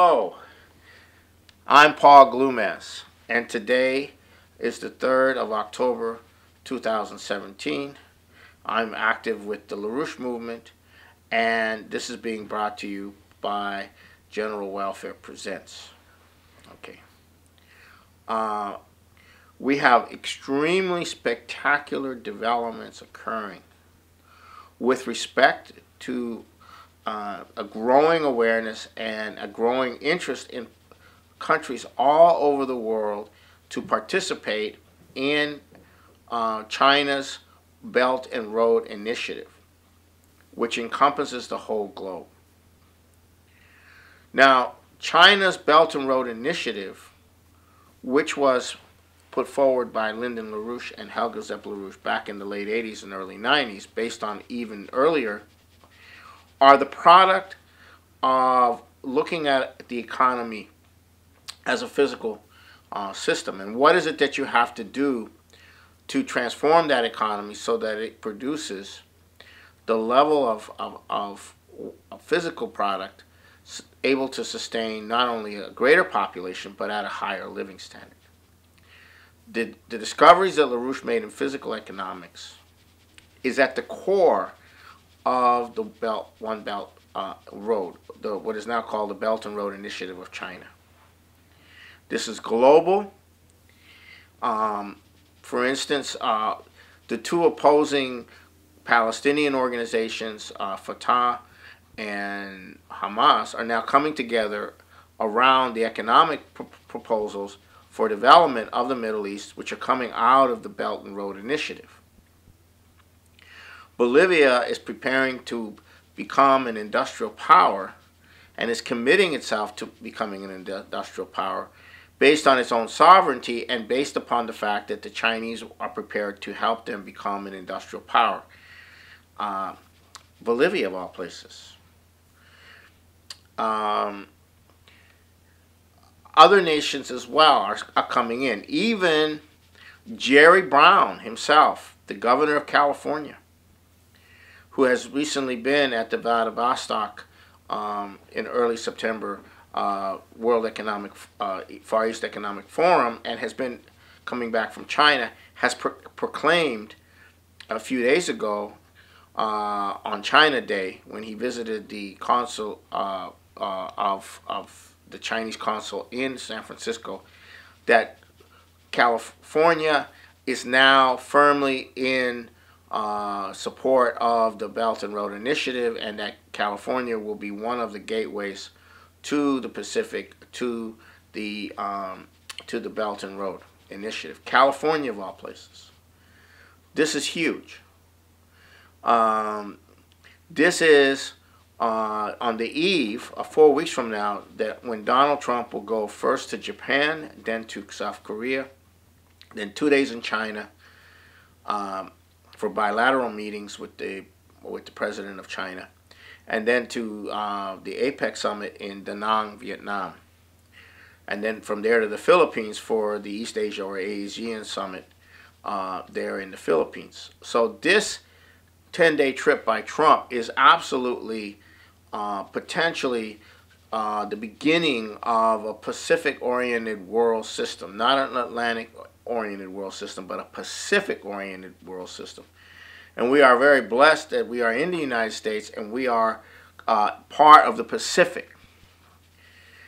Hello, I'm Paul Glumaz, and today is the 3rd of October 2017. I'm active with the LaRouche movement, and this is being brought to you by General Welfare Presents. Okay. We have extremely spectacular developments occurring with respect to a growing awareness and a growing interest in countries all over the world to participate in China's Belt and Road Initiative, which encompasses the whole globe. Now, China's Belt and Road Initiative, which was put forward by Lyndon LaRouche and Helga LaRouche back in the late 80s and early 90s, based on even earlier, are the product of looking at the economy as a physical system. And what is it that you have to do to transform that economy so that it produces the level of physical product able to sustain not only a greater population, but at a higher living standard. The discoveries that LaRouche made in physical economics is at the core of the One Belt Road, what is now called the Belt and Road Initiative of China. This is global. For instance, the two opposing Palestinian organizations, Fatah and Hamas, are now coming together around the economic proposals for development of the Middle East, which are coming out of the Belt and Road Initiative. Bolivia is preparing to become an industrial power and is committing itself to becoming an industrial power based on its own sovereignty and based upon the fact that the Chinese are prepared to help them become an industrial power. Bolivia, of all places. Other nations as well are coming in. Even Jerry Brown himself, the governor of California, who has recently been at the Vladivostok in early September World Economic Far East Economic Forum, and has been coming back from China, has proclaimed a few days ago on China Day, when he visited the consul of the Chinese consul in San Francisco, that California is now firmly in support of the Belt and Road Initiative, and that California will be one of the gateways to the Pacific, to the Belt and Road Initiative. California, of all places. This is huge. This is on the eve of 4 weeks from now, that when Donald Trump will go first to Japan, then to South Korea, then 2 days in China, for bilateral meetings with the president of China, and then to the APEC summit in Da Nang, Vietnam, and then from there to the Philippines for the East Asia or ASEAN summit there in the Philippines. So this 10-day trip by Trump is absolutely potentially the beginning of a Pacific-oriented world system, not an Atlantic-oriented world system, but a Pacific-oriented world system. And we are very blessed that we are in the United States and we are part of the Pacific.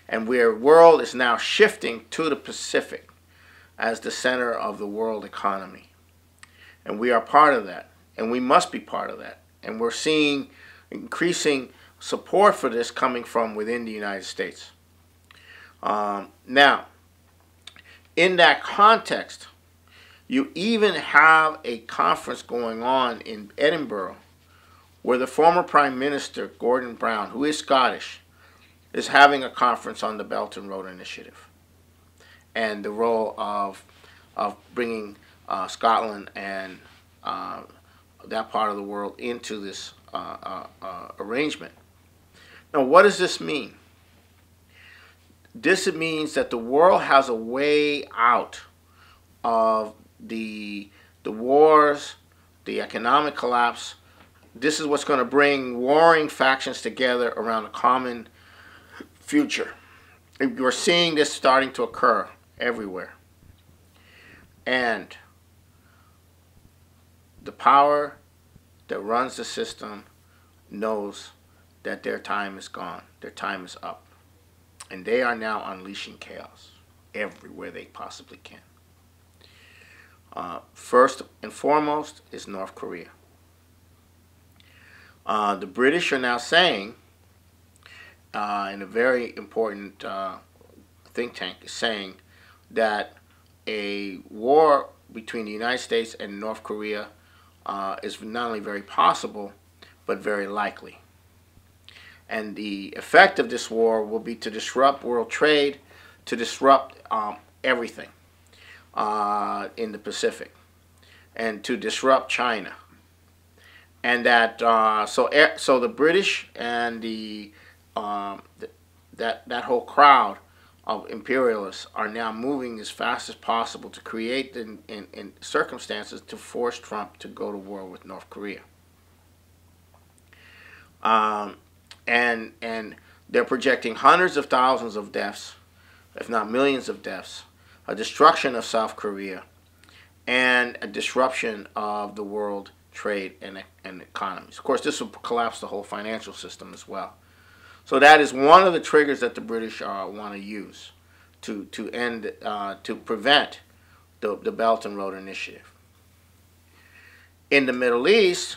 And our world is now shifting to the Pacific as the center of the world economy. And we are part of that. And we must be part of that. And we're seeing increasing support for this coming from within the United States. Now, in that context, you even have a conference going on in Edinburgh where the former Prime Minister, Gordon Brown, who is Scottish, is having a conference on the Belt and Road Initiative and the role of bringing Scotland and that part of the world into this arrangement. Now, what does this mean? This means that the world has a way out of the wars, the economic collapse. This is what's going to bring warring factions together around a common future. You're seeing this starting to occur everywhere. And the power that runs the system knows that their time is gone. Their time is up. And they are now unleashing chaos everywhere they possibly can. First and foremost is North Korea. The British are now saying, in a very important think tank, is saying that a war between the United States and North Korea is not only very possible, but very likely. And the effect of this war will be to disrupt world trade, to disrupt everything in the Pacific, and to disrupt China. And that so the British and that whole crowd of imperialists are now moving as fast as possible to create in circumstances to force Trump to go to war with North Korea. And they're projecting hundreds of thousands of deaths, if not millions of deaths, a destruction of South Korea, and a disruption of the world trade and economies. Of course, this will collapse the whole financial system as well. So that is one of the triggers that the British want to use to end to prevent the Belt and Road Initiative. In the Middle East,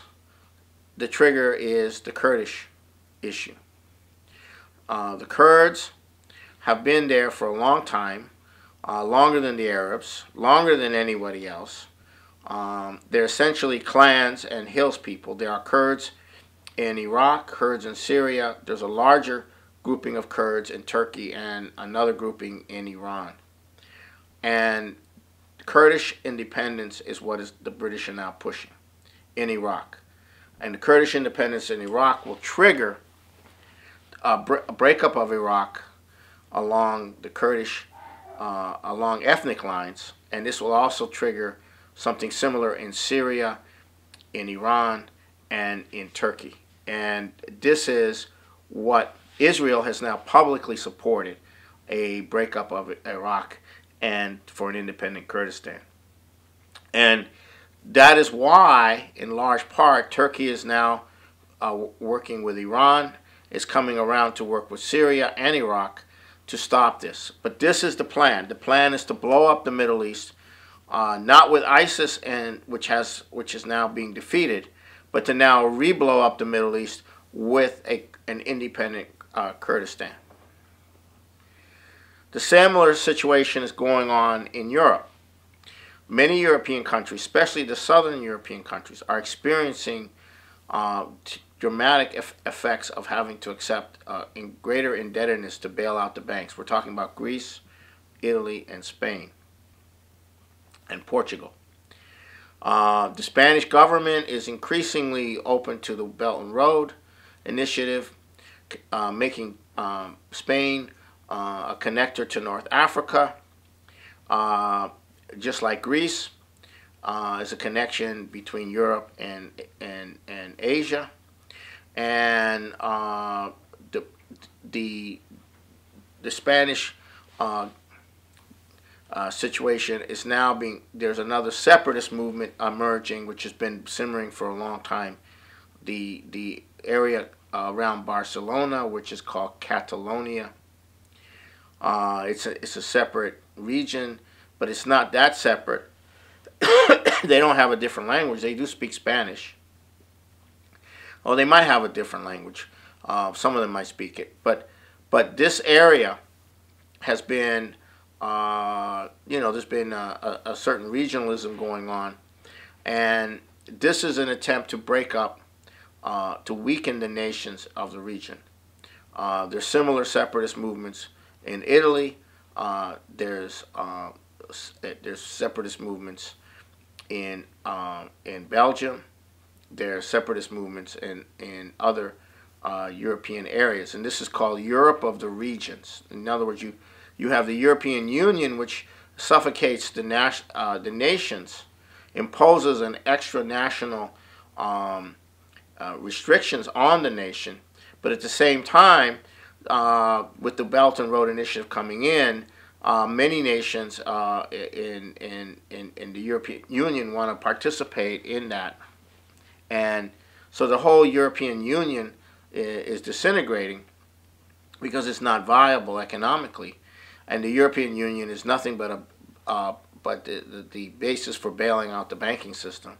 the trigger is the Kurdish issue. The Kurds have been there for a long time, longer than the Arabs, longer than anybody else. They're essentially clans and hills people. There are Kurds in Iraq, Kurds in Syria. There's a larger grouping of Kurds in Turkey and another grouping in Iran. And Kurdish independence is what the British are now pushing in Iraq. And the Kurdish independence in Iraq will trigger a breakup of Iraq along the Kurdish, along ethnic lines. And this will also trigger something similar in Syria, in Iran, and in Turkey. And this is what Israel has now publicly supported, a breakup of Iraq and for an independent Kurdistan. And that is why, in large part, Turkey is now working with Iran, is coming around to work with Syria and Iraq to stop this. But this is the plan. The plan is to blow up the Middle East, not with ISIS, which is now being defeated, but to now re-blow up the Middle East with an independent Kurdistan. The similar situation is going on in Europe. Many European countries, especially the southern European countries, are experiencing dramatic effects of having to accept greater indebtedness to bail out the banks. We're talking about Greece, Italy, and Spain, and Portugal. The Spanish government is increasingly open to the Belt and Road Initiative, making Spain a connector to North Africa, just like Greece is a connection between Europe and Asia. And the Spanish situation is now there's another separatist movement emerging, which has been simmering for a long time. The area around Barcelona, which is called Catalonia, it's a separate region, but it's not that separate. They don't have a different language. They do speak Spanish. Or they might have a different language. Some of them might speak it. But this area has been, there's been a certain regionalism going on. And this is an attempt to break up, to weaken the nations of the region. There's similar separatist movements in Italy. There's separatist movements in Belgium. There are separatist movements in other European areas, and this is called Europe of the regions. In other words, you have the European Union, which suffocates the nations, imposes an extra national restrictions on the nation, but at the same time with the Belt and Road Initiative coming in, many nations in the European Union want to participate in that. And so the whole European Union is disintegrating because it's not viable economically. And the European Union is nothing but the basis for bailing out the banking system.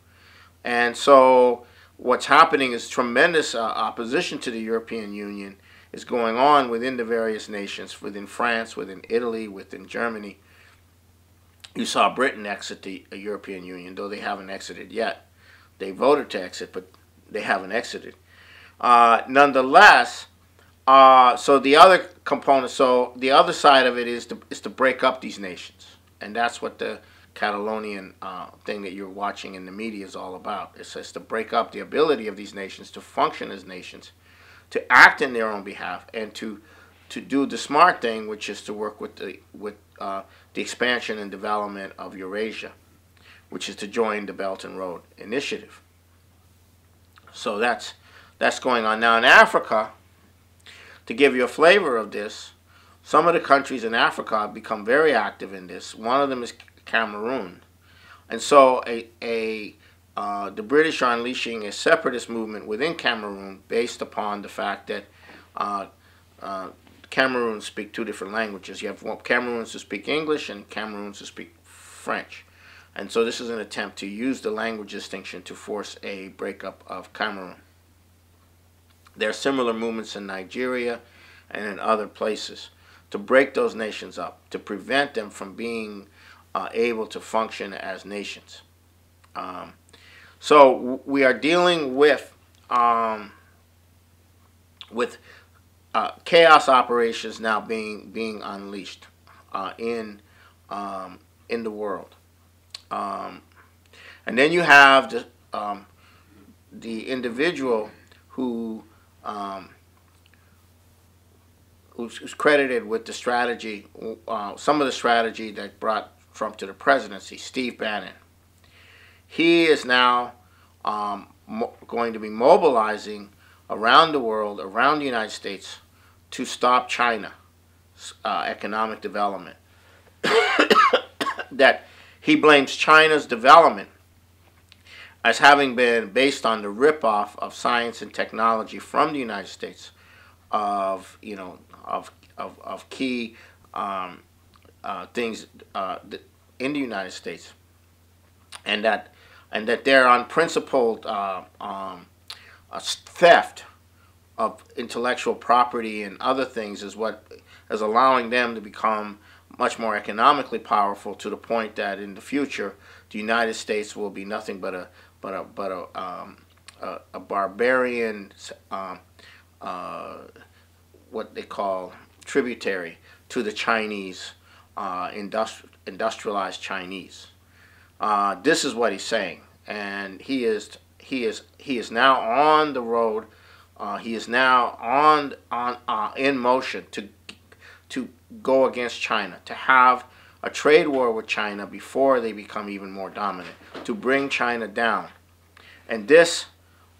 And so what's happening is tremendous opposition to the European Union is going on within the various nations, within France, within Italy, within Germany. You saw Britain exit the European Union, though they haven't exited yet. They voted to exit, but they haven't exited. Nonetheless, so the other component, so the other side of it is to break up these nations. And that's what the Catalonian thing that you're watching in the media is all about. It says to break up the ability of these nations to function as nations, to act in their own behalf, and to do the smart thing, which is to work with the expansion and development of Eurasia, which is to join the Belt and Road Initiative. So that's going on now in Africa. To give you a flavor of this, some of the countries in Africa have become very active in this. One of them is Cameroon, and so the British are unleashing a separatist movement within Cameroon based upon the fact that Cameroons speak two different languages. You have Cameroons who speak English and Cameroons who speak French. And so this is an attempt to use the language distinction to force a breakup of Cameroon. There are similar movements in Nigeria and in other places to break those nations up, to prevent them from being able to function as nations. So we are dealing with chaos operations now being unleashed in the world, and then you have the individual who's credited with the strategy, some of the strategy that brought Trump to the presidency, Steve Bannon. He is now going to be mobilizing around the world, around the United States, to stop China's economic development. That he blames China's development as having been based on the ripoff of science and technology from the United States, of key things in the United States, and that their unprincipled theft of intellectual property and other things is what is allowing them to become much more economically powerful, to the point that in the future the United States will be nothing but a barbarian, what they call tributary to the Chinese, industrialized Chinese. This is what he's saying, and he is now on the road. He is now in motion to go against China, to have a trade war with China before they become even more dominant, to bring China down, and this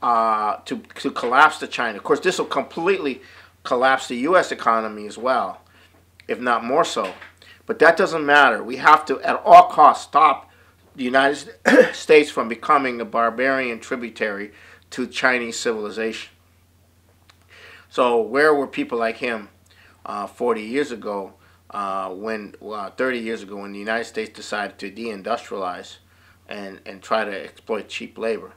to collapse the China. Of course, this will completely collapse the U.S. economy as well, if not more so. But that doesn't matter. We have to, at all costs, stop the United States from becoming a barbarian tributary to Chinese civilization. So where were people like him 40 years ago, 30 years ago, when the United States decided to deindustrialize and try to exploit cheap labor?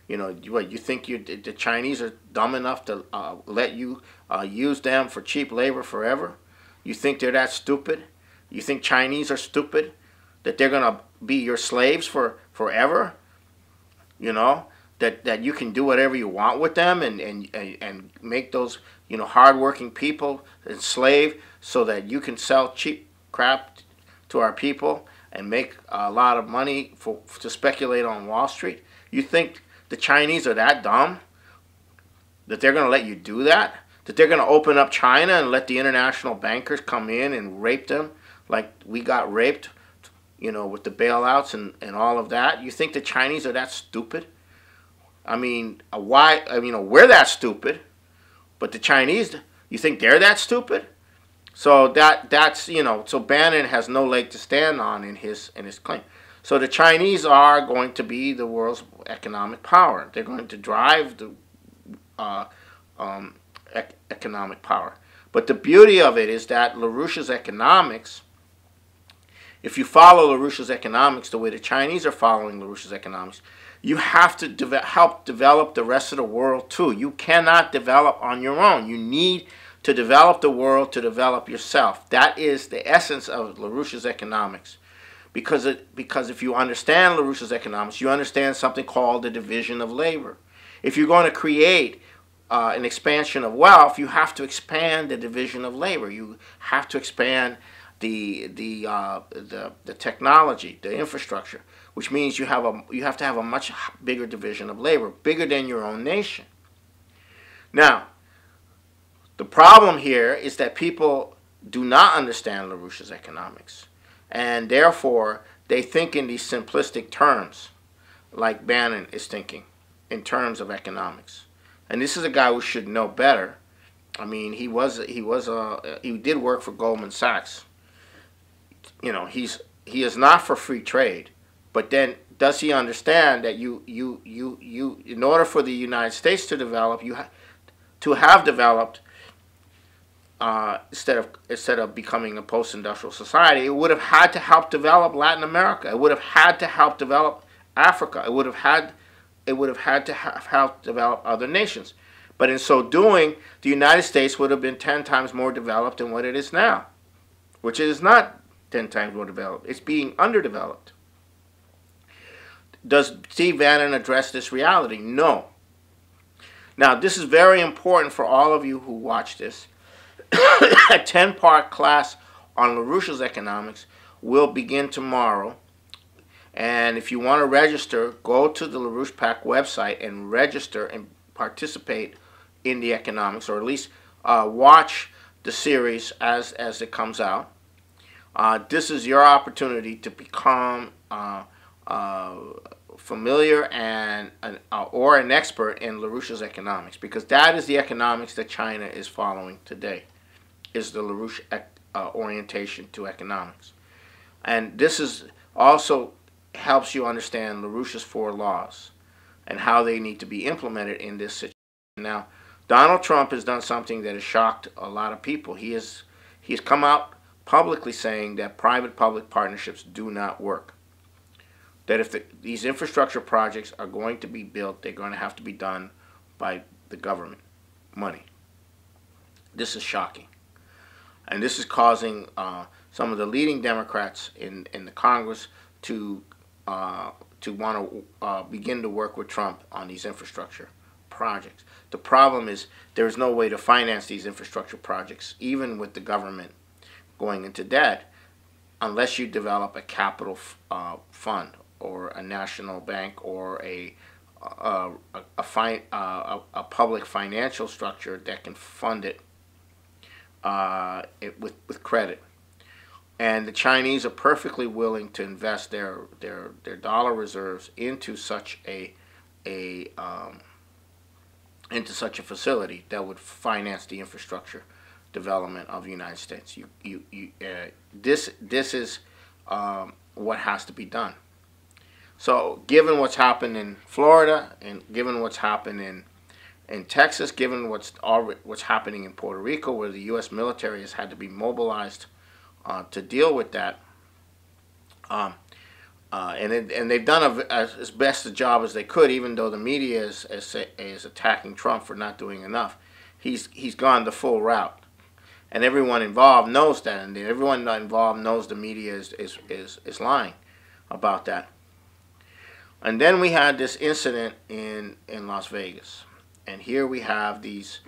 You know, what, you think the Chinese are dumb enough to let you use them for cheap labor forever? You think they're that stupid? You think Chinese are stupid? That they're going to be your slaves forever? You know, that you can do whatever you want with them and make those, you know, hardworking people enslaved so that you can sell cheap crap to our people and make a lot of money to speculate on Wall Street? You think the Chinese are that dumb that they're going to let you do that? That they're going to open up China and let the international bankers come in and rape them like we got raped, you know, with the bailouts and all of that? You think the Chinese are that stupid? I mean, why? I mean, we're that stupid, but the Chinese, You think they're that stupid? So that's so Bannon has no leg to stand on in his claim. So the Chinese are going to be the world's economic power. They're going to drive the economic power. But the beauty of it is that LaRouche's economics, if you follow LaRouche's economics the way the Chinese are following LaRouche's economics, you have to help develop the rest of the world too. You cannot develop on your own. You need to develop the world to develop yourself. That is the essence of LaRouche's economics. Because if you understand LaRouche's economics, you understand something called the division of labor. If you're going to create an expansion of wealth, you have to expand the division of labor. You have to expand the technology, the infrastructure, which means you have to have a much bigger division of labor, bigger than your own nation. Now, the problem here is that people do not understand LaRouche's economics, and therefore they think in these simplistic terms, like Bannon is thinking, in terms of economics. And this is a guy who should know better. I mean, he did work for Goldman Sachs. He is not for free trade, but then does he understand that you in order for the United States to develop, you have developed. Instead of becoming a post-industrial society, it would have had to help develop Latin America. It would have had to help develop Africa. It would have had to help develop other nations. But in so doing, the United States would have been 10 times more developed than what it is now, which it is not 10 times more developed. It's being underdeveloped. Does Steve Bannon address this reality? No. Now, this is very important for all of you who watch this. A 10-part class on LaRouche's economics will begin tomorrow. And if you want to register, go to the LaRouche PAC website and register and participate in the economics, or at least watch the series as it comes out. This is your opportunity to become familiar or an expert in LaRouche's economics, because that is the economics that China is following today, is the LaRouche orientation to economics. And this is also helps you understand LaRouche's 4 laws and how they need to be implemented in this situation. Now, Donald Trump has done something that has shocked a lot of people. He's come out publicly saying that private-public partnerships do not work. That if these infrastructure projects are going to be built, they're going to have to be done by the government money. This is shocking. And this is causing some of the leading Democrats in the Congress to want to begin to work with Trump on these infrastructure projects. The problem is there is no way to finance these infrastructure projects, even with the government going into debt, unless you develop a capital fund or a national bank or a public financial structure that can fund it with credit. And the Chinese are perfectly willing to invest their dollar reserves into such a facility that would finance the infrastructure development of the United States. This is what has to be done. So, given what's happened in Florida, and given what's happened in Texas, given what's happening in Puerto Rico, where the U.S. military has had to be mobilized to deal with that, and they've done as best a job as they could, even though the media is attacking Trump for not doing enough. He's gone the full route, and everyone involved knows that, and everyone involved knows the media is lying about that. And then we had this incident in Las Vegas, and here we have these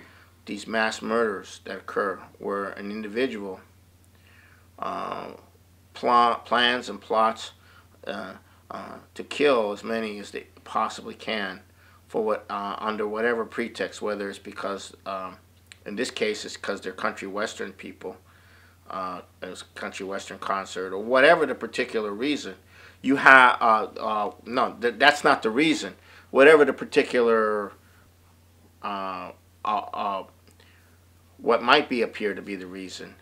mass murders that occur where an individual plans and plots to kill as many as they possibly can for under whatever pretext, whether it's because in this case it's because they're country western people, it's a country western concert, or whatever the particular reason. You have no, that's not the reason. Whatever the particular what might be appear to be the reason,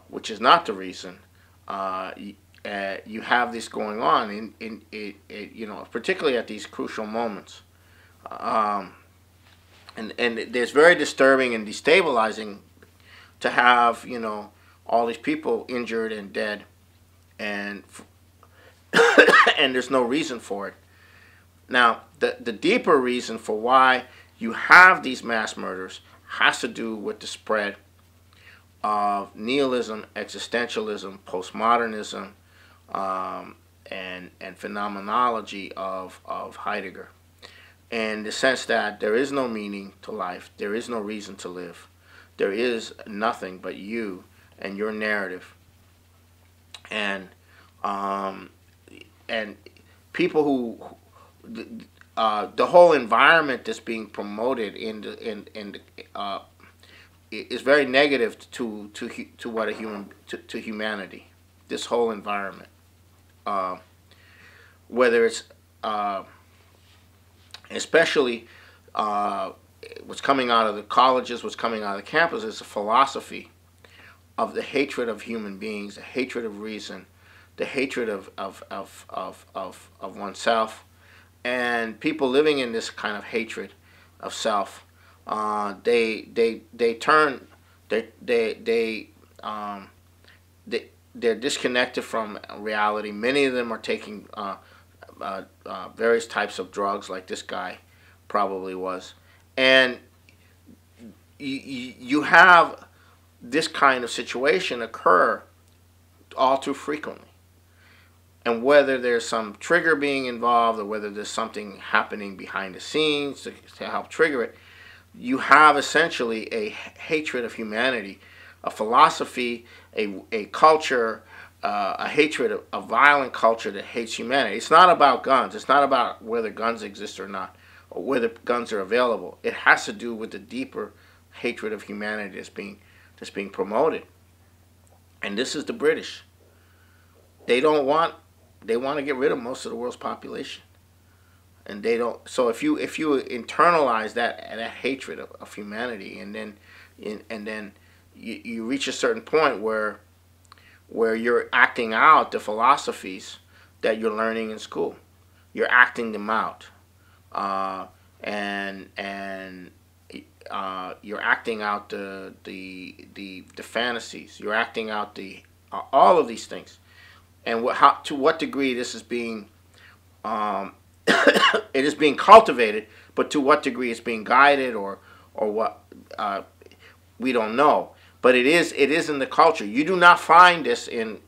which is not the reason. You have this going on particularly at these crucial moments, and it's very disturbing and destabilizing to have all these people injured and dead, and and there's no reason for it. Now, the deeper reason for why you have these mass murders has to do with the spread of nihilism, existentialism, postmodernism, and phenomenology of Heidegger, in the sense that there is no meaning to life, there is no reason to live, there is nothing but you and your narrative, and people who the whole environment that's being promoted is very negative to what to humanity. This whole environment, whether it's especially what's coming out of the colleges, what's coming out of the campuses, is a philosophy of the hatred of human beings, the hatred of reason, the hatred of oneself, and people living in this kind of hatred of self. They're disconnected from reality. Many of them are taking various types of drugs, like this guy probably was, and you have this kind of situation occur all too frequently. And whether there's some trigger being involved or whether there's something happening behind the scenes to help trigger it, you have essentially a hatred of humanity, a philosophy, a culture, a hatred of violent culture that hates humanity. It's not about guns. It's not about whether guns exist or not, or whether guns are available. It has to do with the deeper hatred of humanity that's being promoted. And this is the British. They want to get rid of most of the world's population, and they don't. So if you internalize that hatred of humanity, and then you reach a certain point where you're acting out the philosophies that you're learning in school, you're acting them out, and you're acting out the fantasies, you're acting out all of these things. And to what degree this is being, it is being cultivated, but to what degree it's being guided or what, we don't know. But it is in the culture. You do not find this in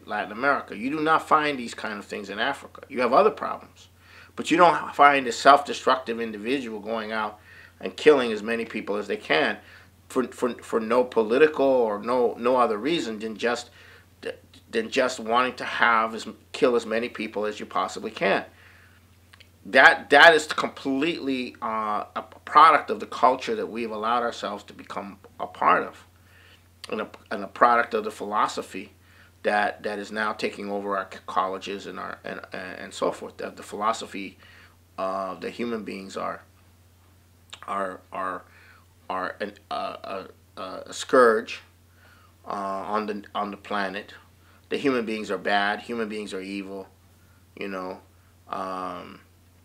Latin America. You do not find these kind of things in Africa. You have other problems, but you don't find a self-destructive individual going out and killing as many people as they can for no political or no other reason than just wanting to kill as many people as you possibly can. That is completely a product of the culture that we've allowed ourselves to become a part of, and a product of the philosophy that is now taking over our colleges and so forth. The philosophy that human beings are a scourge on the planet. The human beings are bad. Human beings are evil.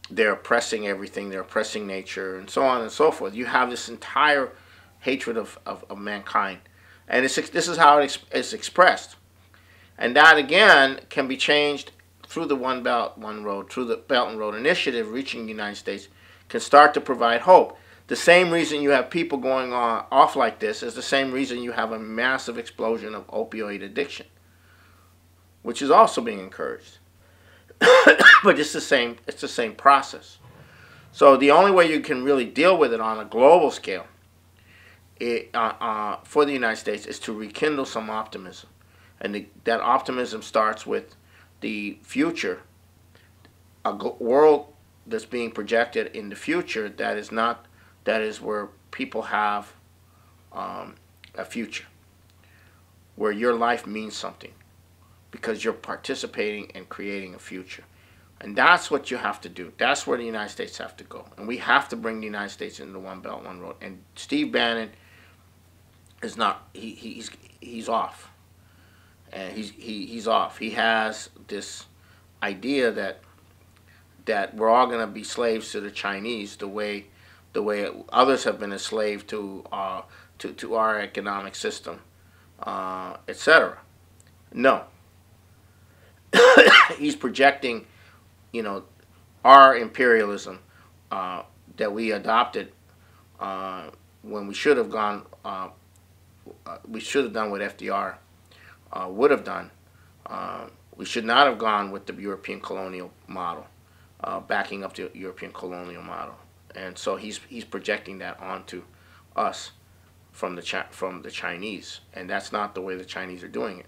They're oppressing everything. They're oppressing nature, and so on and so forth. You have this entire hatred of mankind, and this is how it's expressed. And that again can be changed through the One Belt, One Road, through the Belt and Road Initiative, reaching the United States, can start to provide hope. The same reason you have people going off like this is the same reason you have a massive explosion of opioid addiction, which is also being encouraged. But it's the same process. So the only way you can really deal with it on a global scale for the United States is to rekindle some optimism. And that optimism starts with the future, a world that's being projected in the future that is where people have a future, where your life means something, because you're participating and creating a future. And that's what you have to do. That's where the United States have to go. And we have to bring the United States into One Belt, One Road. And Steve Bannon is not, he's off. And he's off. He has this idea that we're all going to be slaves to the Chinese the way others have been a slave to our economic system, etc. No. He's projecting, our imperialism that we adopted when we should have gone. We should have done what FDR would have done. We should not have gone with the European colonial model, backing up the European colonial model, and so he's projecting that onto us from the Chinese, and that's not the way the Chinese are doing it.